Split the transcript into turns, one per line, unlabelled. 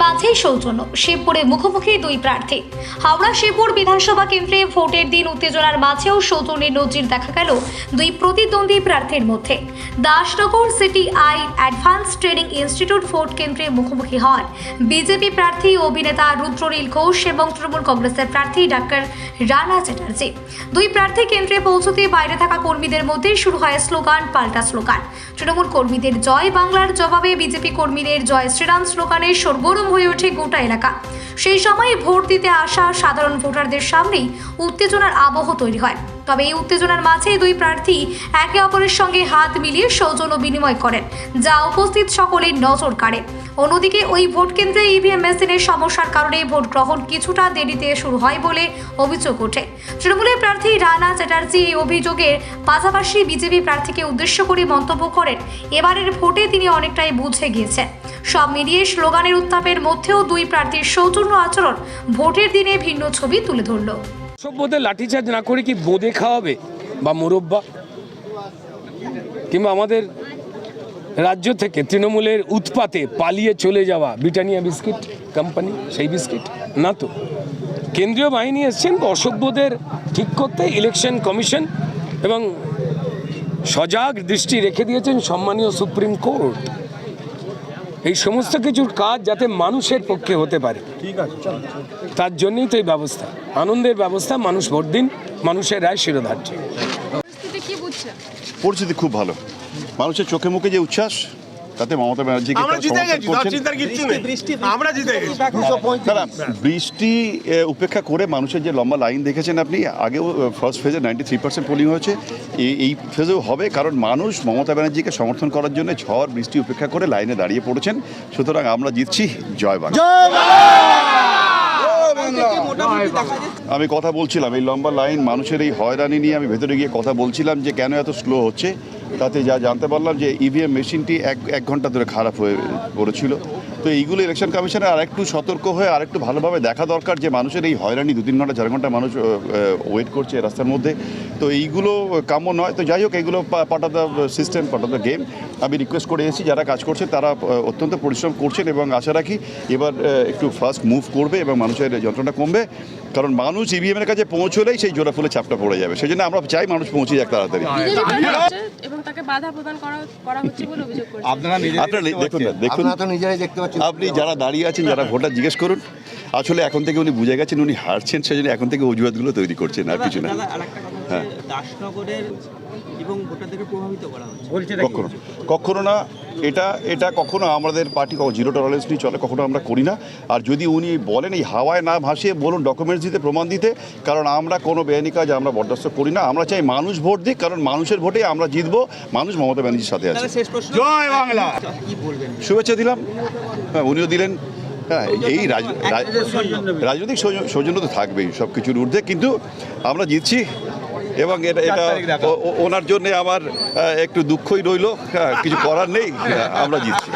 মাঝেই সৌজন্য শিবপুরে মুখোমুখি দুই প্রার্থী। হাওড়া শিবপুর বিধানসভা কেন্দ্রে ভোটের দিন উত্তেজনার মাঝেও সৌজন্যের নজির দেখা গেল দুই প্রতিদ্বন্দ্বী প্রার্থীর মধ্যে। Dasnagar city I advance training institute vote কেন্দ্রে মুখোমুখি হন বিজেপি প্রার্থী অভিনেতা রুদ্রনীল ঘোষ এবং তৃণমূল কংগ্রেসের প্রার্থী ডাক্তার রানা চ্যাটার্জি। দুই প্রার্থী কেন্দ্রে পৌঁছতে বাইরে থাকা কর্মীদের মধ্যে শুরু হয় স্লোগান পাল্টা স্লোগান। তৃণমূল কর্মীদের জয় বাংলার জবাবে বিজেপি কর্মীদের জয় শ্রীরাম স্লোগানে সরগরম হয়ে ওঠে গোটা এলাকা। সেই সময় ভোট দিতে আসা সাধারণ ভোটারদের সামনেই উত্তেজনার আবহ তৈরি হয়। তবে এই উত্তেজনার মাঝে দুই প্রার্থী একে অপরের সঙ্গে হাত মিলিয়ে সৌজন্য বিনিময় করেন, যা উপস্থিত সকলের নজর কাড়ে। অন্যদিকে ওই ভোট কেন্দ্রে ইভিএম মেশিনের সমস্যার কারণে ভোট গ্রহণ কিছুটা দেরিতে শুরু হয় বলে অভিযোগ ওঠে। তৃণমূলের প্রার্থী রানা চ্যাটার্জি এই অভিযোগের পাশাপাশি বিজেপি প্রার্থীকে উদ্দেশ্য করে মন্তব্য করেন, এবারের ভোটে তিনি অনেকটাই বুঝে গিয়েছেন। সব মিলিয়ে স্লোগানের উত্তাপের মধ্যেও দুই প্রার্থীর সৌজন্য আচরণ ভোটের দিনে ভিন্ন ছবি তুলে ধরল।
সভ্যদের লাঠিচার্জ না করে কি বোঁদে খাওয়াবে বা মুরব্বা, কিংবা আমাদের রাজ্য থেকে তৃণমূলের উৎপাতে পালিয়ে চলে যাওয়া ব্রিটানিয়া বিস্কিট কোম্পানি সেই বিস্কিট না তো। কেন্দ্রীয় বাহিনী এসছেন অসভ্যদের ঠিক করতে, ইলেকশন কমিশন এবং সজাগ দৃষ্টি রেখে দিয়েছেন সম্মানীয় সুপ্রিম কোর্ট। এই সমস্ত কিছুর কাজ যাতে মানুষের পক্ষে হতে পারে, তার জন্যই তো এই ব্যবস্থা, আনন্দের ব্যবস্থা। মানুষ ভোট দিন, মানুষের রায় শিরোধার্য।
পরিস্থিতি খুব ভালো, মানুষের চোখে মুখে যে উচ্ছ্বাস, তাতে মমতা ব্যানার্জিকে বৃষ্টি উপেক্ষা করে মানুষের যে লম্বা লাইন দেখেছেন আপনি, আগেও ফার্স্ট ফেজে 93% পোলিং হয়েছে, এই ফেজেও হবে, কারণ মানুষ মমতা ব্যানার্জিকে সমর্থন করার জন্য ঝড় বৃষ্টি উপেক্ষা করে লাইনে দাঁড়িয়ে পড়েছেন। সুতরাং আমরা জিতছি, জয় বাংলা। আমি কথা বলছিলাম এই লম্বা লাইন, মানুষের এই হয়রানি নিয়ে আমি ভেতরে গিয়ে কথা বলছিলাম যে কেন এত স্লো হচ্ছে। তাতে যা জানতে পারলাম যে ইভিএম মেশিনটি এক ঘন্টা ধরে খারাপ হয়ে পড়েছিল। তো এইগুলো ইলেকশন কমিশনের আর একটু সতর্ক হয়ে আর একটু ভালোভাবে দেখা দরকার যে মানুষের এই হয়রানি 2-3 ঘন্টা 4 ঘন্টা মানুষ ওয়েট করছে রাস্তার মধ্যে। তো এইগুলো কাম্য নয়। তো যাই হোক, এগুলো part of the system, part of the game. আমি রিকোয়েস্ট করে এসেছি যারা কাজ করছে তারা অত্যন্ত পরিশ্রম করছেন এবং আশা রাখি এবার একটু ফাস্ট মুভ করবে এবং মানুষের যন্ত্রণা কমবে, কারণ মানুষ ইভিএমের কাছে পৌঁছলেই সেই জোড়া ফুলে চাপটা পড়ে যাবে। সেই জন্য আমরা চাই মানুষ পৌঁছে যাক তাড়াতাড়ি।
এবং তাকে বাধা প্রদান করা হচ্ছে বলে অভিযোগ করছেন।
আপনারা দেখুন, আপনি যারা দাঁড়িয়ে আছেন, যারা ভোটার, জিজ্ঞেস করুন। আসলে এখন থেকে উনি বুঝে গেছেন উনি হারছেন, সেজন্য এখন থেকে অজুহাতগুলো তৈরি করছেন, আর কিছু না। হ্যাঁ, দাসনগরের এবং ভোটারদেরকে প্রভাবিত করা হচ্ছে কখনো না। এটা কখনো আমাদের পার্টি জিরো টলারেন্স নিয়ে চলে, কখনো আমরা করি না। আর যদি উনি বলেন এই হাওয়ায় না ভাসিয়ে বলুন, ডকুমেন্টস দিতে, প্রমাণ দিতে, কারণ আমরা কোনো বেআইনি কাজ আমরা বরদাস্ত করি না। আমরা চাই মানুষ ভোট দিক, কারণ মানুষের ভোটে আমরা জিতবো। মানুষ মমতা ব্যানার্জির সাথে আছে। জয় বাংলা। শুভেচ্ছা দিলাম, হ্যাঁ উনিও দিলেন। হ্যাঁ, এই রাজনৈতিক সৌজন্য তো থাকবেই সব কিছুর ঊর্ধ্বে, কিন্তু আমরা জিতছি এবং এটা ওনার জন্য আমার একটু দুঃখই রইল, কিছু করার নেই, আমরা জিতছি।